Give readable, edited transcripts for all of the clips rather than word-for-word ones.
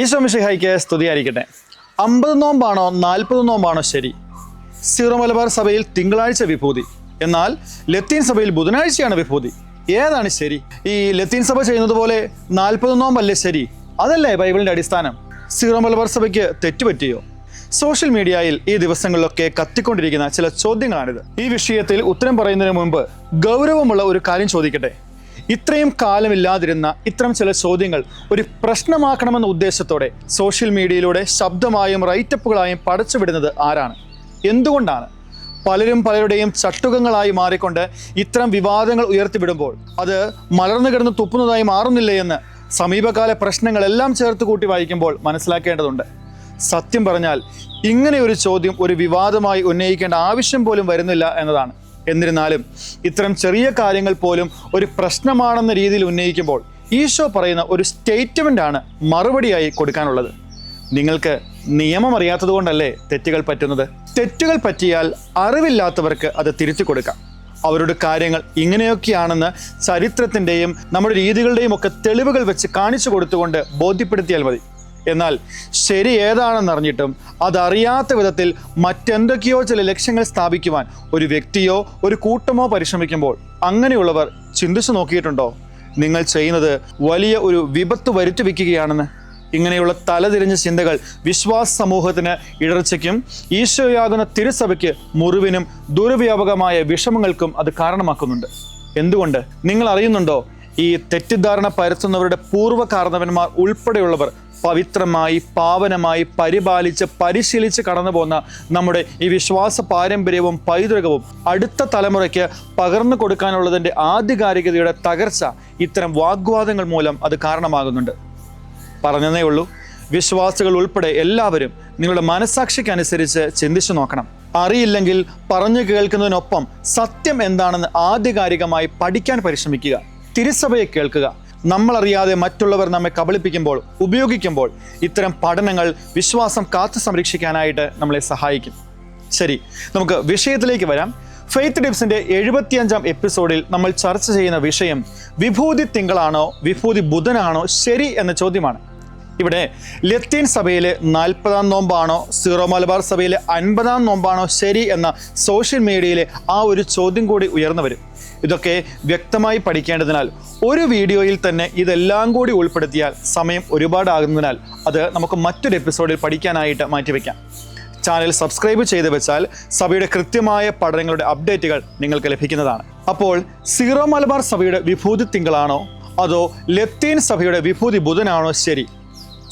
ഈശോ മിശിഹായ്ക്ക് സ്തുതിയായിരിക്കട്ടെ. 50 നോമ്പാണോ 40 നോമ്പാണോ ശരി? സീറോ മലബാർ സഭയിൽ തിങ്കളാഴ്ച വിഭൂതി, എന്നാൽ ലത്തീൻ സഭയിൽ ബുധനാഴ്ചയാണ് വിഭൂതി. ഏതാണ് ശരി? ഈ ലത്തീൻ സഭ ചെയ്യുന്നത് പോലെ 40 നോമ്പല്ലേ ശരി? അതല്ലേ ബൈബിളിൻ്റെ അടിസ്ഥാനം? സീറോ മലബാർ സഭയ്ക്ക് തെറ്റുപറ്റിയോ? സോഷ്യൽ മീഡിയയിൽ ഈ ദിവസങ്ങളിലൊക്കെ കത്തിക്കൊണ്ടിരിക്കുന്ന ചില ചോദ്യങ്ങളാണിത്. ഈ വിഷയത്തിൽ ഉത്തരം പറയുന്നതിന് മുമ്പ് ഗൗരവമുള്ള ഒരു കാര്യം ചോദിക്കട്ടെ. ഇത്രയും കാലമില്ലാതിരുന്ന ഇത്തരം ചില ചോദ്യങ്ങൾ ഒരു പ്രശ്നമാക്കണമെന്ന ഉദ്ദേശത്തോടെ സോഷ്യൽ മീഡിയയിലൂടെ ശബ്ദമായും റൈറ്റപ്പുകളായും പടച്ചുവിടുന്നത് ആരാണ്? എന്തുകൊണ്ടാണ്? പലരും പലരുടെയും ചട്ടുകങ്ങളായി മാറിക്കൊണ്ട് ഇത്തരം വിവാദങ്ങൾ ഉയർത്തിവിടുമ്പോൾ അത് മലർന്നു കിടന്ന് തുപ്പുന്നതായി മാറുന്നില്ലേ എന്ന് സമീപകാല പ്രശ്നങ്ങളെല്ലാം ചേർത്ത് കൂട്ടി വായിക്കുമ്പോൾ മനസ്സിലാക്കേണ്ടതുണ്ട്. സത്യം പറഞ്ഞാൽ ഇങ്ങനെ ഒരു ചോദ്യം ഒരു വിവാദമായി ഉന്നയിക്കേണ്ട ആവശ്യം പോലും വരുന്നില്ല എന്നതാണ്. എന്നിരുന്നാലും ഇത്തരം ചെറിയ കാര്യങ്ങൾ പോലും ഒരു പ്രശ്നമാണെന്ന രീതിയിൽ ഉന്നയിക്കുമ്പോൾ ഈശോ പറയുന്ന ഒരു സ്റ്റേറ്റ്മെൻ്റാണ് മറുപടിയായി കൊടുക്കാനുള്ളത്. നിങ്ങൾക്ക് നിയമം അറിയാത്തത് കൊണ്ടല്ലേ തെറ്റുകൾ പറ്റുന്നത്? തെറ്റുകൾ പറ്റിയാൽ അറിവില്ലാത്തവർക്ക് അത് തിരുത്തി കൊടുക്കാം. അവരുടെ കാര്യങ്ങൾ ഇങ്ങനെയൊക്കെയാണെന്ന് ചരിത്രത്തിൻ്റെയും നമ്മുടെ രീതികളുടെയും ഒക്കെ തെളിവുകൾ വെച്ച് കാണിച്ചു കൊടുത്തുകൊണ്ട് ബോധ്യപ്പെടുത്തിയാൽ മതി. എന്നാൽ ശരി ഏതാണെന്നറിഞ്ഞിട്ടും അതറിയാത്ത വിധത്തിൽ മറ്റെന്തൊക്കെയോ ചില ലക്ഷ്യങ്ങൾ സ്ഥാപിക്കുവാൻ ഒരു വ്യക്തിയോ ഒരു കൂട്ടമോ പരിശ്രമിക്കുമ്പോൾ അങ്ങനെയുള്ളവർ ചിന്തിച്ചു നോക്കിയിട്ടുണ്ടോ നിങ്ങൾ ചെയ്യുന്നത് വലിയ ഒരു വിപത്ത് വരുത്തി വയ്ക്കുകയാണെന്ന്? ഇങ്ങനെയുള്ള തലതിരിഞ്ഞ ചിന്തകൾ വിശ്വാസ സമൂഹത്തിന് ഇടർച്ചയ്ക്കും ഈശോയാകുന്ന തിരുസഭയ്ക്ക് മുറിവിനും ദുർവ്യാപകമായ വിഷമങ്ങൾക്കും അത് കാരണമാക്കുന്നുണ്ട്. എന്തുകൊണ്ട്? നിങ്ങൾ അറിയുന്നുണ്ടോ? ഈ തെറ്റിദ്ധാരണ പരത്തുന്നവരുടെ പൂർവ്വ കാരണവന്മാർ ഉൾപ്പെടെയുള്ളവർ പവിത്രമായി പാവനമായി പരിപാലിച്ച് പരിശീലിച്ച് കടന്നു പോകുന്ന നമ്മുടെ ഈ വിശ്വാസ പാരമ്പര്യവും പൈതൃകവും അടുത്ത തലമുറയ്ക്ക് പകർന്നു കൊടുക്കാനുള്ളതിൻ്റെ ആധികാരികതയുടെ തകർച്ച ഇത്തരം വാഗ്വാദങ്ങൾ മൂലം അത് കാരണമാകുന്നുണ്ട്. പറഞ്ഞതേ ഉള്ളൂ. വിശ്വാസികൾ ഉൾപ്പെടെ എല്ലാവരും നിങ്ങളുടെ മനസ്സാക്ഷിക്കനുസരിച്ച് ചിന്തിച്ചു നോക്കണം. അറിയില്ലെങ്കിൽ പറഞ്ഞു കേൾക്കുന്നതിനൊപ്പം സത്യം എന്താണെന്ന് ആധികാരികമായി പഠിക്കാൻ പരിശ്രമിക്കുക. തിരുസഭയെ കേൾക്കുക. നമ്മളറിയാതെ മറ്റുള്ളവർ നമ്മെ കബളിപ്പിക്കുമ്പോൾ ഉപയോഗിക്കുമ്പോൾ ഇത്തരം പഠനങ്ങൾ വിശ്വാസം കാത്തു സംരക്ഷിക്കാനായിട്ട് നമ്മളെ സഹായിക്കും. ശരി, നമുക്ക് വിഷയത്തിലേക്ക് വരാം. ഫെയ്ത്ത് ടിപ്സിൻ്റെ 75-ാം എപ്പിസോഡിൽ നമ്മൾ ചർച്ച ചെയ്യുന്ന വിഷയം വിഭൂതി തിങ്കളാണോ വിഭൂതി ബുധനാണോ ശരി എന്ന ചോദ്യമാണ്. ഇവിടെ ലത്തീൻ സഭയിലെ 40-ാം നോമ്പാണോ സീറോ മലബാർ സഭയിലെ 50-ാം നോമ്പാണോ ശരി എന്ന സോഷ്യൽ മീഡിയയിലെ ആ ഒരു ചോദ്യം കൂടി ഉയർന്നു വരും. ഇതൊക്കെ വ്യക്തമായി പഠിക്കേണ്ടതിനാൽ ഒരു വീഡിയോയിൽ തന്നെ ഇതെല്ലാം കൂടി ഉൾപ്പെടുത്തിയാൽ സമയം ഒരുപാടാകുന്നതിനാൽ അത് നമുക്ക് മറ്റൊരു എപ്പിസോഡിൽ പഠിക്കാനായിട്ട് മാറ്റിവെക്കാം. ചാനൽ സബ്സ്ക്രൈബ് ചെയ്ത് വെച്ചാൽ സഭയുടെ കൃത്യമായ പഠനങ്ങളുടെ അപ്ഡേറ്റുകൾ നിങ്ങൾക്ക് ലഭിക്കുന്നതാണ്. അപ്പോൾ സീറോ മലബാർ സഭയുടെ വിഭൂതി തിങ്കളാണോ അതോ ലത്തീൻ സഭയുടെ വിഭൂതി ബുധനാണോ ശരി?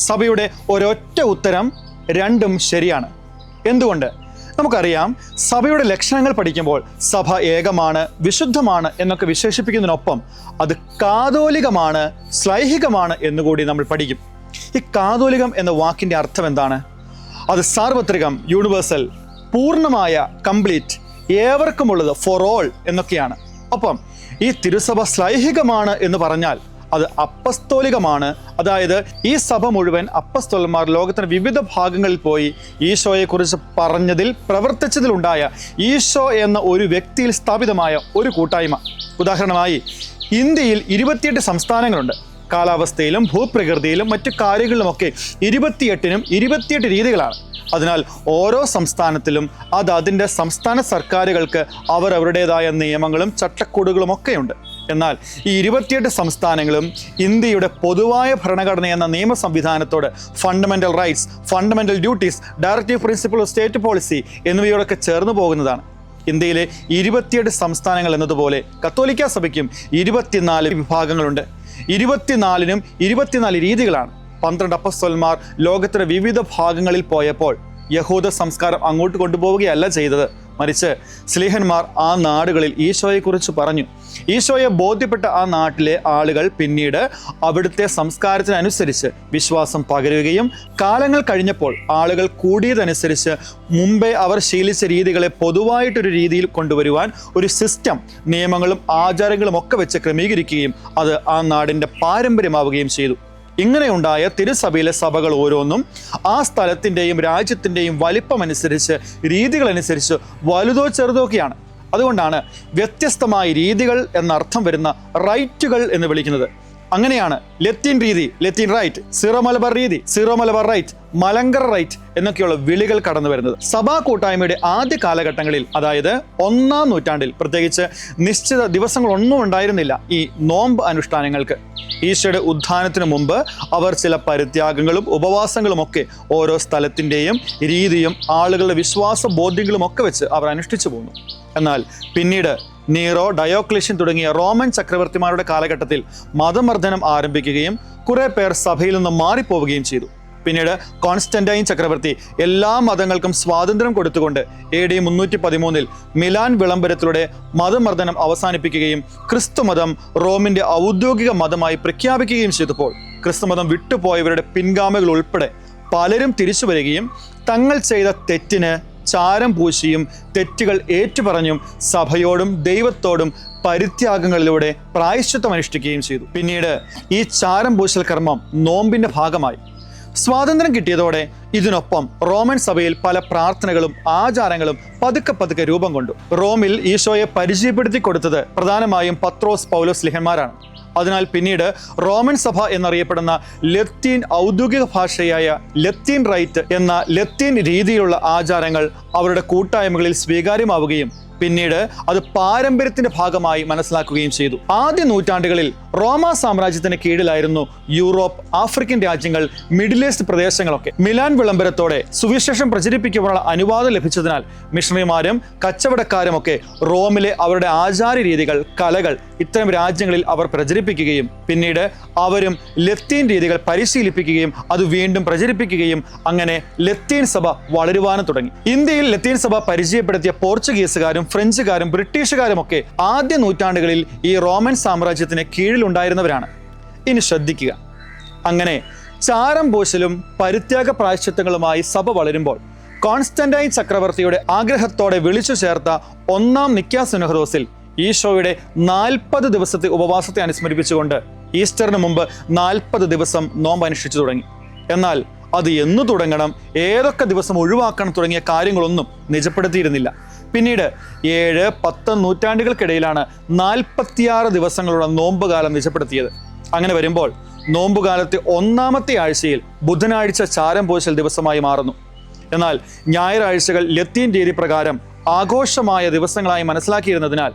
സഭയുടെ ഒരൊറ്റ ഉത്തരം രണ്ടും ശരിയാണ്. എന്തുകൊണ്ട്? നമുക്കറിയാം, സഭയുടെ ലക്ഷണങ്ങൾ പഠിക്കുമ്പോൾ സഭ ഏകമാണ്, വിശുദ്ധമാണ് എന്നൊക്കെ വിശേഷിപ്പിക്കുന്നതിനൊപ്പം അത് കാതോലികമാണ്, ശ്ലൈഹികമാണ് എന്നുകൂടി നമ്മൾ പഠിക്കും. ഈ കാതോലികം എന്ന വാക്കിൻ്റെ അർത്ഥം എന്താണ്? അത് സാർവത്രികം, യൂണിവേഴ്സൽ, പൂർണ്ണമായ, കംപ്ലീറ്റ്, ഏവർക്കുമുള്ളത്, ഫോർ ഓൾ എന്നൊക്കെയാണ്. ഒപ്പം ഈ തിരുസഭ ശ്ലൈഹികമാണ് എന്ന് പറഞ്ഞാൽ അത് അപ്പസ്തോലികമാണ്. അതായത് ഈ സഭ മുഴുവൻ അപ്പസ്തോലന്മാർ ലോകത്തിന്റെ വിവിധ ഭാഗങ്ങളിൽ പോയി ഈശോയെക്കുറിച്ച് പറഞ്ഞതിൽ പ്രവർത്തിച്ചതിലുണ്ടായ ഈശോ എന്ന ഒരു വ്യക്തിയിൽ സ്ഥാപിതമായ ഒരു കൂട്ടായ്മ. ഉദാഹരണമായി ഇന്ത്യയിൽ 28 സംസ്ഥാനങ്ങളുണ്ട്. കാലാവസ്ഥയിലും ഭൂപ്രകൃതിയിലും മറ്റു കാര്യങ്ങളിലുമൊക്കെ 28-നും 28 രീതികളാണ്. അതിനാൽ ഓരോ സംസ്ഥാനത്തിലും അതിൻ്റെ സംസ്ഥാന സർക്കാരുകൾക്ക് അവരവരുടേതായ നിയമങ്ങളും ചട്ടക്കൂടുകളും ഒക്കെയുണ്ട്. എന്നാൽ ഈ 28 സംസ്ഥാനങ്ങളും ഇന്ത്യയുടെ പൊതുവായ ഭരണഘടന എന്ന നിയമ സംവിധാനത്തോട് fundamental rights, fundamental duties, directive principle of state policy എന്നിവയോടൊക്കെ ചേർന്ന് പോകുന്നതാണ്. ഇന്ത്യയിലെ 28 സംസ്ഥാനങ്ങൾ എന്നതുപോലെ കത്തോലിക്ക സഭയ്ക്കും 24 വിഭാഗങ്ങളുണ്ട്. 24-നും 24 രീതികളാണ്. 12 അപ്പസ്തോലന്മാർ ലോകത്തിന്റെ വിവിധ ഭാഗങ്ങളിൽ പോയപ്പോൾ യഹൂദ സംസ്കാരം അങ്ങോട്ട് കൊണ്ടുപോവുകയല്ല ചെയ്തത്, മറിച്ച് സ്ലീഹന്മാർ ആ നാടുകളിൽ ഈശോയെക്കുറിച്ച് പറഞ്ഞു. ഈശോയെ ബോധ്യപ്പെട്ട ആ നാട്ടിലെ ആളുകൾ പിന്നീട് അവിടുത്തെ സംസ്കാരത്തിനനുസരിച്ച് വിശ്വാസം പകരുകയും കാലങ്ങൾ കഴിഞ്ഞപ്പോൾ ആളുകൾ കൂടിയതനുസരിച്ച് മുമ്പേ അവർ ശീലിച്ച രീതികളെ പൊതുവായിട്ടൊരു രീതിയിൽ കൊണ്ടുവരുവാൻ ഒരു സിസ്റ്റം, നിയമങ്ങളും ആചാരങ്ങളും ഒക്കെ വെച്ച് ക്രമീകരിക്കുകയും അത് ആ നാടിൻ്റെ പാരമ്പര്യമാവുകയും ചെയ്തു. ഇങ്ങനെയുണ്ടായ തിരുസഭയിലെ സഭകൾ ഓരോന്നും ആ സ്ഥലത്തിൻ്റെയും രാജ്യത്തിൻ്റെയും വലിപ്പമനുസരിച്ച്, രീതികളനുസരിച്ച് വലുതോ ചെറുതോ ഒക്കെയാണ്. അതുകൊണ്ടാണ് വ്യത്യസ്തമായ രീതികൾ എന്നർത്ഥം വരുന്ന റൈറ്റുകൾ എന്ന് വിളിക്കുന്നത്. അങ്ങനെയാണ് ലത്തീൻ രീതി, ലത്തീൻ റൈറ്റ്, സീറോ മലബാർ രീതി, സീറോ മലബാർ റൈറ്റ്, മലങ്കര റൈറ്റ് എന്നൊക്കെയുള്ള വിളികൾ കടന്നു വരുന്നത്. സഭാ കൂട്ടായ്മയുടെ ആദ്യ കാലഘട്ടങ്ങളിൽ, അതായത് 1-ാം നൂറ്റാണ്ടിൽ പ്രത്യേകിച്ച് നിശ്ചിത ദിവസങ്ങളൊന്നും ഉണ്ടായിരുന്നില്ല ഈ നോമ്പ് അനുഷ്ഠാനങ്ങൾക്ക്. ഈശോയുടെ ഉത്ഥാനത്തിന് മുമ്പ് അവർ ചില പരിത്യാഗങ്ങളും ഉപവാസങ്ങളും ഒക്കെ ഓരോ സ്ഥലത്തിൻ്റെയും രീതിയും ആളുകളുടെ വിശ്വാസ ബോധ്യങ്ങളും ഒക്കെ വെച്ച് അവർ അനുഷ്ഠിച്ചു പോന്നു. എന്നാൽ പിന്നീട് നീറോ, ഡയോക്ലീഷ്യൻ തുടങ്ങിയ റോമൻ ചക്രവർത്തിമാരുടെ കാലഘട്ടത്തിൽ മതമർദ്ദനം ആരംഭിക്കുകയും കുറെ പേർ സഭയിൽ നിന്ന് മാറിപ്പോവുകയും ചെയ്തു. പിന്നീട് കോൺസ്റ്റന്റൈൻ ചക്രവർത്തി എല്ലാ മതങ്ങൾക്കും സ്വാതന്ത്ര്യം കൊടുത്തുകൊണ്ട് AD 313 മിലാൻ വിളംബരത്തിലൂടെ മതമർദ്ദനം അവസാനിപ്പിക്കുകയും ക്രിസ്തുമതം റോമിന്റെ ഔദ്യോഗിക മതമായി പ്രഖ്യാപിക്കുകയും ചെയ്തപ്പോൾ ക്രിസ്തുമതം വിട്ടുപോയവരുടെ പിൻഗാമികൾ ഉൾപ്പെടെ പലരും തിരിച്ചു വരികയും തങ്ങൾ ചെയ്ത തെറ്റിന് ചാരം പൂശിയും തെറ്റുകൾ ഏറ്റുപറഞ്ഞും സഭയോടും ദൈവത്തോടും പരിത്യാഗങ്ങളിലൂടെ പ്രായശ്ചിത്തം അനുഷ്ഠിക്കുകയും ചെയ്തു. പിന്നീട് ഈ ചാരം പൂശൽ കർമ്മം നോമ്പിന്റെ ഭാഗമായി. സ്വാതന്ത്ര്യം കിട്ടിയതോടെ ഇതിനൊപ്പം റോമൻ സഭയിൽ പല പ്രാർത്ഥനകളും ആചാരങ്ങളും പതുക്കെ രൂപം കൊണ്ടു. റോമിൽ ഈശോയെ പരിചയപ്പെടുത്തി കൊടുത്തത് പ്രധാനമായും പത്രോസ്, പൗലോസ് ലിഹന്മാരാണ്. അതിനാൽ പിന്നീട് റോമൻ സഭ എന്നറിയപ്പെടുന്ന ലത്തീൻ ഔദ്യോഗിക ഭാഷയായ ലത്തീൻ റൈറ്റ് എന്ന ലത്തീൻ രീതിയിലുള്ള ആചാരങ്ങൾ അവരുടെ കൂട്ടായ്മകളിൽ സ്വീകാര്യമാവുകയും പിന്നീട് അത് പാരമ്പര്യത്തിന്റെ ഭാഗമായി മനസ്സിലാക്കുകയും ചെയ്തു. ആദ്യ നൂറ്റാണ്ടുകളിൽ റോമ സാമ്രാജ്യത്തിന് കീഴിലായിരുന്നു യൂറോപ്പ്, ആഫ്രിക്കൻ രാജ്യങ്ങൾ, മിഡിൽ ഈസ്റ്റ് പ്രദേശങ്ങളൊക്കെ. മിലാൻ വിളംബരത്തോടെ സുവിശേഷം പ്രചരിപ്പിക്കുവാനുള്ള അനുവാദം ലഭിച്ചതിനാൽ മിഷണറിമാരും കച്ചവടക്കാരും ഒക്കെ റോമിലെ അവരുടെ ആചാര രീതികൾ, കലകൾ ഇത്തരം രാജ്യങ്ങളിൽ അവർ പ്രചരിപ്പിക്കുകയും പിന്നീട് അവരും ലത്തീൻ രീതികൾ പരിശീലിപ്പിക്കുകയും അത് വീണ്ടും പ്രചരിപ്പിക്കുകയും അങ്ങനെ ലത്തീൻ സഭ വളരുവാനും തുടങ്ങി. ഇന്ത്യയിൽ ലത്തീൻ സഭ പരിചയപ്പെടുത്തിയ പോർച്ചുഗീസുകാരും ഫ്രഞ്ചുകാരും ബ്രിട്ടീഷുകാരും ഒക്കെ ആദ്യ നൂറ്റാണ്ടുകളിൽ ഈ റോമൻ സാമ്രാജ്യത്തിന് കീഴിലുണ്ടായിരുന്നവരാണ്. ഇനി ശ്രദ്ധിക്കുക, അങ്ങനെ ചാരം പൂശലും പരിത്യാഗ പ്രായശ്ചിത്തങ്ങളുമായി സഭ വളരുമ്പോൾ കോൺസ്റ്റന്റൈൻ ചക്രവർത്തിയുടെ ആഗ്രഹത്തോടെ വിളിച്ചു ചേർത്ത 1-ാം നിക്യാ സുനഹദോസിൽ ഈശോയുടെ 40 ദിവസത്തെ ഉപവാസത്തെ അനുസ്മരിപ്പിച്ചുകൊണ്ട് ഈസ്റ്ററിന് മുമ്പ് 40 ദിവസം നോമ്പ് അനുഷ്ഠിച്ചു തുടങ്ങി. എന്നാൽ അത് എന്നു തുടങ്ങണം, ഏതൊക്കെ ദിവസം ഒഴിവാക്കണം തുടങ്ങിയ കാര്യങ്ങളൊന്നും നിജപ്പെടുത്തിയിരുന്നില്ല. പിന്നീട് 7-10 നൂറ്റാണ്ടുകൾക്കിടയിലാണ് 46 ദിവസങ്ങളുള്ള നോമ്പുകാലം നിജപ്പെടുത്തിയത്. അങ്ങനെ വരുമ്പോൾ നോമ്പുകാലത്തെ 1-ാമത്തെ ആഴ്ചയിൽ ബുധനാഴ്ച ചാരം പൂശൽ ദിവസമായി മാറുന്നു. എന്നാൽ ഞായറാഴ്ചകൾ ലത്തീൻ രീതി പ്രകാരം ആഘോഷമായ ദിവസങ്ങളായി മനസ്സിലാക്കിയിരുന്നതിനാൽ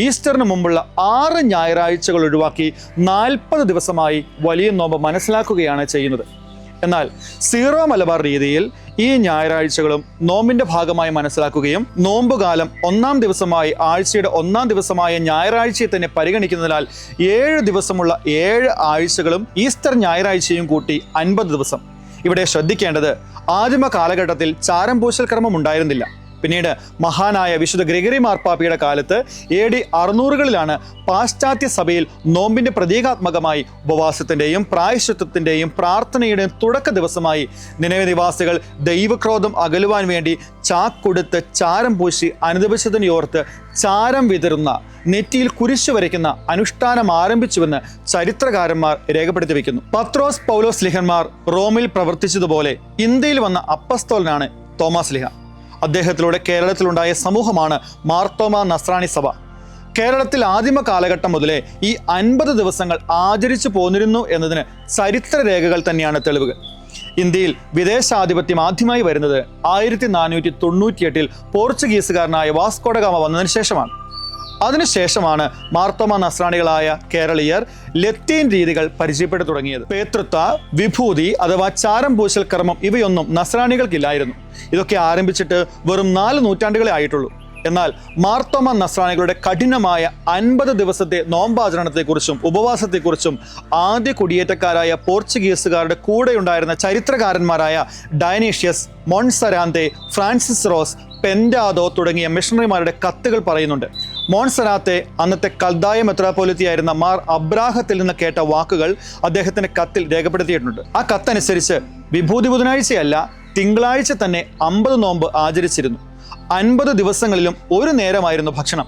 ഈസ്റ്ററിന് മുമ്പുള്ള 6 ഞായറാഴ്ചകൾ ഒഴിവാക്കി 40 ദിവസമായി വലിയ നോമ്പ് മനസ്സിലാക്കുകയാണ് ചെയ്യുന്നത്. എന്നാൽ സീറോ മലബാർ രീതിയിൽ ഈ ഞായറാഴ്ചകളും നോമ്പിന്റെ ഭാഗമായി മനസ്സിലാക്കുകയും നോമ്പുകാലം 1-ാം ദിവസമായി ആഴ്ചയുടെ 1-ാം ദിവസമായ ഞായറാഴ്ചയെ തന്നെ പരിഗണിക്കുന്നതിനാൽ 7 ദിവസമുള്ള 7 ആഴ്ചകളും ഈസ്റ്റർ ഞായറാഴ്ചയും കൂട്ടി 50 ദിവസം. ഇവിടെ ശ്രദ്ധിക്കേണ്ടത്, ആദിമ കാലഘട്ടത്തിൽ ചാരം പൂശൽ കർമ്മം ഉണ്ടായിരുന്നില്ല. പിന്നീട് മഹാനായ വിശുദ്ധ ഗ്രിഗറി മാർപ്പാപ്പയുടെ കാലത്ത് AD 600കളിലാണ് പാശ്ചാത്യ സഭയിൽ നോമ്പിന്റെ പ്രതീകാത്മകമായി ഉപവാസത്തിന്റെയും പ്രായശ്ചിത്തത്തിന്റെയും പ്രാർത്ഥനയുടെയും തുടക്ക ദിവസമായി നിനവെ നിവാസികൾ ദൈവക്രോധം അകലുവാൻ വേണ്ടി ചാക്കൊടുത്ത് ചാരം പൂശി അനുദപിച്ചതിനെ ഓർത്ത് ചാരം വിതറുന്ന, നെറ്റിയിൽ കുരിശു വരയ്ക്കുന്ന അനുഷ്ഠാനം ആരംഭിച്ചുവെന്ന് ചരിത്രകാരന്മാർ രേഖപ്പെടുത്തി വയ്ക്കുന്നു. പത്രോസ്, പൗലോസ് ലിഹന്മാർ റോമിൽ പ്രവർത്തിച്ചതുപോലെ ഇന്ത്യയിൽ വന്ന അപ്പസ്തോലനാണ് തോമസ് ലിഹ. അദ്ദേഹത്തിലൂടെ കേരളത്തിലുണ്ടായ സമൂഹമാണ് മാർത്തോമ നസ്രാണി സഭ. കേരളത്തിൽ ആദിമ കാലഘട്ടം മുതലേ ഈ 50 ദിവസങ്ങൾ ആചരിച്ചു പോന്നിരുന്നു എന്നതിന് ചരിത്ര രേഖകൾ തന്നെയാണ് തെളിവുകൾ. ഇന്ത്യയിൽ വിദേശാധിപത്യം ആദ്യമായി വരുന്നത് 1498 പോർച്ചുഗീസുകാരനായ വാസ്കോ ഡ ഗാമ വന്നതിന് ശേഷമാണ്. അതിനുശേഷമാണ് മാർത്തോമ നസ്രാണികളായ കേരളീയർ ലത്തീൻ രീതികൾ പരിചയപ്പെട്ടു തുടങ്ങിയത്. പേതൃത്വ, വിഭൂതി അഥവാ ചാരം പൂശൽ കർമ്മം ഇവയൊന്നും നസ്രാണികൾക്കില്ലായിരുന്നു. ഇതൊക്കെ ആരംഭിച്ചിട്ട് വെറും 4 നൂറ്റാണ്ടുകളെ ആയിട്ടുള്ളൂ. എന്നാൽ മാർത്തോമ നസ്രാണികളുടെ കഠിനമായ 50 ദിവസത്തെ നോമ്പാചരണത്തെക്കുറിച്ചും ഉപവാസത്തെക്കുറിച്ചും ആദ്യ കുടിയേറ്റക്കാരായ പോർച്ചുഗീസുകാരുടെ കൂടെയുണ്ടായിരുന്ന ചരിത്രകാരന്മാരായ ഡയനീഷ്യസ്, മോൺസരാന്തെ, ഫ്രാൻസിസ് റോസ്, പെൻഡാദോ തുടങ്ങിയ മിഷണറിമാരുടെ കത്തുകൾ പറയുന്നുണ്ട്. മോൺസരാത്തെ അന്നത്തെ കൽദായ മെത്രാപ്പോലിത്തയായിരുന്ന മാർ അബ്രാഹത്തിൽ നിന്ന് കേട്ട വാക്കുകൾ അദ്ദേഹത്തിന്റെ കത്തിൽ രേഖപ്പെടുത്തിയിട്ടുണ്ട്. ആ കത്തനുസരിച്ച് വിഭൂതി ബുധനാഴ്ചയല്ല, തിങ്കളാഴ്ച തന്നെ 50 നോമ്പ് ആചരിച്ചിരുന്നു. 50 ദിവസങ്ങളിലും ഒരു നേരമായിരുന്നു ഭക്ഷണം.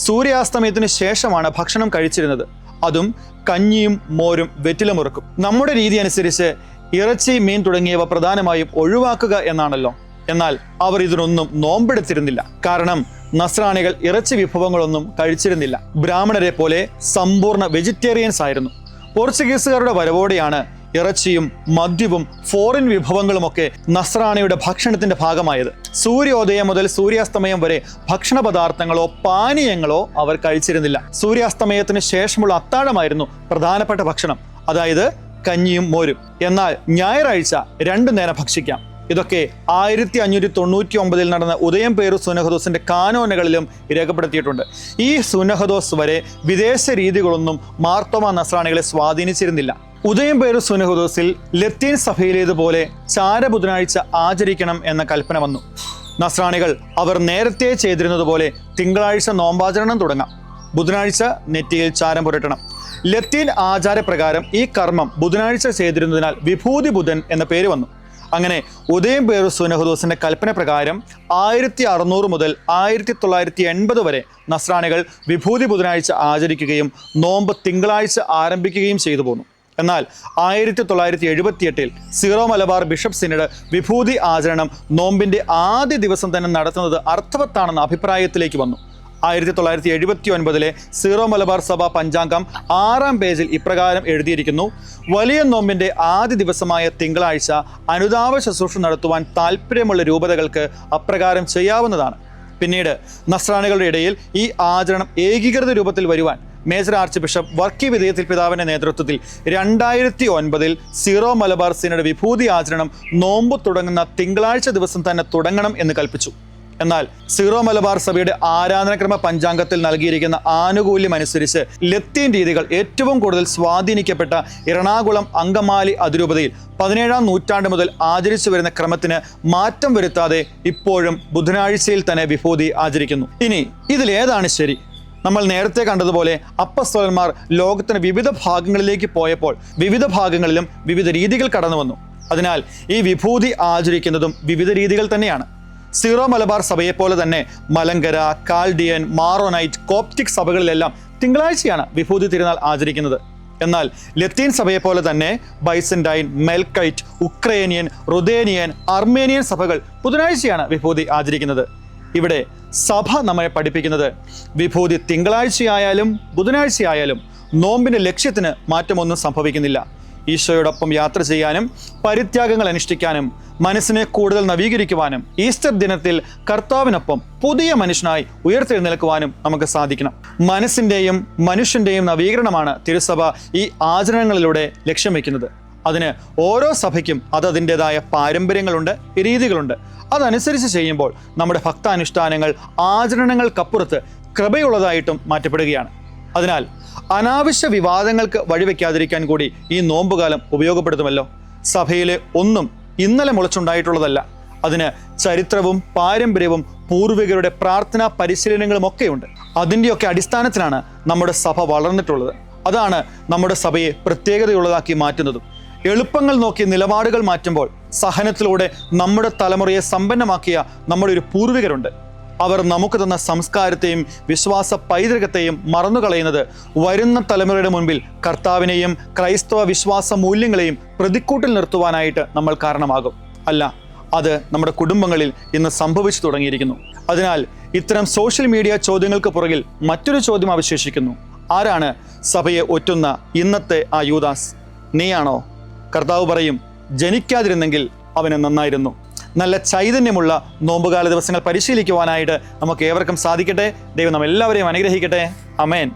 സൂര്യാസ്തമയത്തിന് ശേഷമാണ് ഭക്ഷണം കഴിച്ചിരുന്നത്. അതും കഞ്ഞിയും മോരും വെറ്റിലമുറുക്കും. നമ്മുടെ രീതി അനുസരിച്ച് ഇറച്ചി, മീൻ തുടങ്ങിയവ പ്രധാനമായും ഒഴിവാക്കുക എന്നാണല്ലോ. എന്നാൽ അവർ ഇതിനൊന്നും നോമ്പെടുത്തിരുന്നില്ല. കാരണം നസ്രാണികൾ ഇറച്ചി വിഭവങ്ങളൊന്നും കഴിച്ചിരുന്നില്ല. ബ്രാഹ്മണരെ പോലെ സമ്പൂർണ്ണ വെജിറ്റേറിയൻസ് ആയിരുന്നു. പോർച്ചുഗീസുകാരുടെ വരവോടെയാണ് ഇറച്ചിയും മദ്യവും ഫോറിൻ വിഭവങ്ങളുമൊക്കെ നസ്രാണിയുടെ ഭക്ഷണത്തിന്റെ ഭാഗമായത്. സൂര്യോദയം മുതൽ സൂര്യാസ്തമയം വരെ ഭക്ഷണ പദാർത്ഥങ്ങളോ പാനീയങ്ങളോ അവർ കഴിച്ചിരുന്നില്ല. സൂര്യാസ്തമയത്തിന് ശേഷമുള്ള അത്താഴമായിരുന്നു പ്രധാനപ്പെട്ട ഭക്ഷണം, അതായത് കഞ്ഞിയും മോരും. എന്നാൽ ഞായറാഴ്ച 2 നേരം ഭക്ഷിക്കാം. ഇതൊക്കെ 1599 നടന്ന ഉദയം പേരു സുനഹദോസിന്റെ കാനോനുകളിലും രേഖപ്പെടുത്തിയിട്ടുണ്ട്. ഈ സുനഹദോസ് വരെ വിദേശ രീതികളൊന്നും മാർത്തോമാ നസ്രാണികളെ സ്വാധീനിച്ചിരുന്നില്ല. ഉദയം പേരു സുനഹദോസിൽ ലത്തീൻ സഭയിലേതുപോലെ ചാരബുധനാഴ്ച ആചരിക്കണം എന്ന കൽപ്പന വന്നു. നസ്രാണികൾ അവർ നേരത്തെ ചെയ്തിരുന്നതുപോലെ തിങ്കളാഴ്ച നോമ്പാചരണം തുടങ്ങാം. ബുധനാഴ്ച നെറ്റിയിൽ ചാരം പുരട്ടണം. ലത്തീൻ ആചാരപ്രകാരം ഈ കർമ്മം ബുധനാഴ്ച ചെയ്തിരുന്നതിനാൽ വിഭൂതി ബുധൻ എന്ന പേര് വന്നു. അങ്ങനെ ഉദയം പേരു സുനഹദോസിന്റെ കൽപ്പന പ്രകാരം 1600 മുതൽ 1980 വരെ നസ്രാണികൾ വിഭൂതി ബുധനാഴ്ച ആചരിക്കുകയും നോമ്പ് തിങ്കളാഴ്ച ആരംഭിക്കുകയും ചെയ്തു പോന്നു. എന്നാൽ 1978 സീറോ മലബാർ ബിഷപ്പ് സിനഡ് വിഭൂതി ആചരണം നോമ്പിന്റെ ആദ്യ ദിവസം തന്നെ നടത്തുന്നത് അർത്ഥവത്താണെന്ന അഭിപ്രായത്തിലേക്ക് വന്നു. 1979 സീറോ മലബാർ സഭ പഞ്ചാംഗം 6-ാം പേജിൽ ഇപ്രകാരം എഴുതിയിരിക്കുന്നു: വലിയ നോമ്പിന്റെ ആദ്യ ദിവസമായ തിങ്കളാഴ്ച അനുതാപ ശുശ്രൂഷ നടത്തുവാൻ താല്പര്യമുള്ള രൂപതകൾക്ക് അപ്രകാരം ചെയ്യാവുന്നതാണ്. പിന്നീട് നസ്രാണികളുടെ ഇടയിൽ ഈ ആചരണം ഏകീകൃത രൂപത്തിൽ വരുവാൻ മേജർ ആർച്ച് ബിഷപ്പ് വർക്കി വിധേയത്തിൽ പിതാവിന്റെ നേതൃത്വത്തിൽ 2009 സീറോ മലബാർ സിനഡ് വിഭൂതി ആചരണം നോമ്പ് തുടങ്ങുന്ന തിങ്കളാഴ്ച ദിവസം തന്നെ തുടങ്ങണം എന്ന് കൽപ്പിച്ചു. എന്നാൽ സീറോ മലബാർ സഭയുടെ ആരാധനക്രമ പഞ്ചാംഗത്തിൽ നൽകിയിരിക്കുന്ന ആനുകൂല്യം അനുസരിച്ച് ലത്തീൻ രീതികൾ ഏറ്റവും കൂടുതൽ സ്വാധീനിക്കപ്പെട്ട എറണാകുളം അങ്കമാലി അതിരൂപതയിൽ 17-ാം നൂറ്റാണ്ട് മുതൽ ആചരിച്ചു വരുന്ന ക്രമത്തിന് മാറ്റം വരുത്താതെ ഇപ്പോഴും ബുധനാഴ്ചയിൽ തന്നെ വിഭൂതി ആചരിക്കുന്നു. ഇനി ഇതിലേതാണ് ശരി? നമ്മൾ നേരത്തെ കണ്ടതുപോലെ അപ്പസ്തോലന്മാർ ലോകത്തിന് വിവിധ ഭാഗങ്ങളിലേക്ക് പോയപ്പോൾ വിവിധ ഭാഗങ്ങളിലും വിവിധ രീതികൾ കടന്നു വന്നു. അതിനാൽ ഈ വിഭൂതി ആചരിക്കുന്നതും വിവിധ രീതികൾ തന്നെയാണ്. സീറോ മലബാർ സഭയെപ്പോലെ തന്നെ മലങ്കര, കാൽഡിയൻ, മാറോനൈറ്റ്, കോപ്റ്റിക് സഭകളിലെല്ലാം തിങ്കളാഴ്ചയാണ് വിഭൂതി തിരുനാൾ ആചരിക്കുന്നത്. എന്നാൽ ലത്തീൻ സഭയെപ്പോലെ തന്നെ ബൈസന്റൈൻ, മെൽക്കൈറ്റ്, ഉക്രൈനിയൻ, റുദേനിയൻ, അർമേനിയൻ സഭകൾ ബുധനാഴ്ചയാണ് വിഭൂതി ആചരിക്കുന്നത്. ഇവിടെ സഭ നമ്മെ പഠിപ്പിക്കുന്നത് വിഭൂതി തിങ്കളാഴ്ചയായാലും ബുധനാഴ്ചയായാലും നോമ്പിന്റെ ലക്ഷ്യത്തിന് മാറ്റമൊന്നും സംഭവിക്കുന്നില്ല. ഈശോയോടൊപ്പം യാത്ര ചെയ്യാനും പരിത്യാഗങ്ങൾ അനുഷ്ഠിക്കാനും മനസ്സിനെ കൂടുതൽ നവീകരിക്കുവാനും ഈസ്റ്റർ ദിനത്തിൽ കർത്താവിനൊപ്പം പുതിയ മനുഷ്യനായി ഉയർത്തെഴുന്നേൽക്കുവാനും നമുക്ക് സാധിക്കണം. മനസ്സിൻ്റെയും മനുഷ്യൻ്റെയും നവീകരണമാണ് തിരുസഭ ഈ ആചരണങ്ങളിലൂടെ ലക്ഷ്യം വയ്ക്കുന്നത്. അതിന് ഓരോ സഭയ്ക്കും അതിൻ്റെതായ പാരമ്പര്യങ്ങളുണ്ട്, രീതികളുണ്ട്. അതനുസരിച്ച് ചെയ്യുമ്പോൾ നമ്മുടെ ഭക്താനുഷ്ഠാനങ്ങൾ ആചരണങ്ങൾക്കപ്പുറത്ത് കൃപയുള്ളതായിട്ടും മാറ്റപ്പെടുകയാണ്. അതിനാൽ അനാവശ്യ വിവാദങ്ങൾക്ക് വഴിവെക്കാതിരിക്കാൻ കൂടി ഈ നോമ്പുകാലം ഉപയോഗപ്പെടുത്തുമല്ലോ. സഭയിലെ ഒന്നും ഇന്നലെ മുളച്ചുണ്ടായിട്ടുള്ളതല്ല. അതിന് ചരിത്രവും പാരമ്പര്യവും പൂർവികരുടെ പ്രാർത്ഥനാ പരിശീലനങ്ങളും ഒക്കെയുണ്ട്. അതിൻ്റെയൊക്കെ അടിസ്ഥാനത്തിലാണ് നമ്മുടെ സഭ വളർന്നിട്ടുള്ളത്. അതാണ് നമ്മുടെ സഭയെ പ്രത്യേകതയുള്ളതാക്കി മാറ്റുന്നതും. എളുപ്പങ്ങൾ നോക്കി നിലപാടുകൾ മാറ്റുമ്പോൾ സഹനത്തിലൂടെ നമ്മുടെ തലമുറയെ സമ്പന്നമാക്കിയ നമ്മുടെ ഒരു പൂർവികരുണ്ട്. അവർ നമുക്ക് തന്ന സംസ്കാരത്തെയും വിശ്വാസ പൈതൃകത്തെയും മറന്നുകളയുന്നത് വരുന്ന തലമുറയുടെ മുൻപിൽ കർത്താവിനെയും ക്രൈസ്തവ വിശ്വാസ മൂല്യങ്ങളെയും പ്രതിക്കൂട്ടിൽ നിർത്തുവാനായിട്ട് നമ്മൾ കാരണമാകും. അല്ല, അത് നമ്മുടെ കുടുംബങ്ങളിൽ ഇന്ന് സംഭവിച്ചു തുടങ്ങിയിരിക്കുന്നു. അതിനാൽ ഇത്തരം സോഷ്യൽ മീഡിയ ചോദ്യങ്ങൾക്ക് പുറകിൽ മറ്റൊരു ചോദ്യം അവശേഷിക്കുന്നു. ആരാണ് സഭയെ ഒറ്റുന്ന ഇന്നത്തെ ആ യൂദാസ്? നീയാണോ? കർത്താവ് പറയും, ജനിക്കാതിരുന്നെങ്കിൽ അവന് നന്നായിരുന്നു. നല്ല ചൈതന്യമുള്ള നോമ്പുകാല ദിവസങ്ങൾ പരിശീലിക്കുവാനായിട്ട് നമുക്ക് ഏവർക്കും സാധിക്കട്ടെ. ദൈവം നമ്മെല്ലാവരെയും അനുഗ്രഹിക്കട്ടെ. ആമേൻ.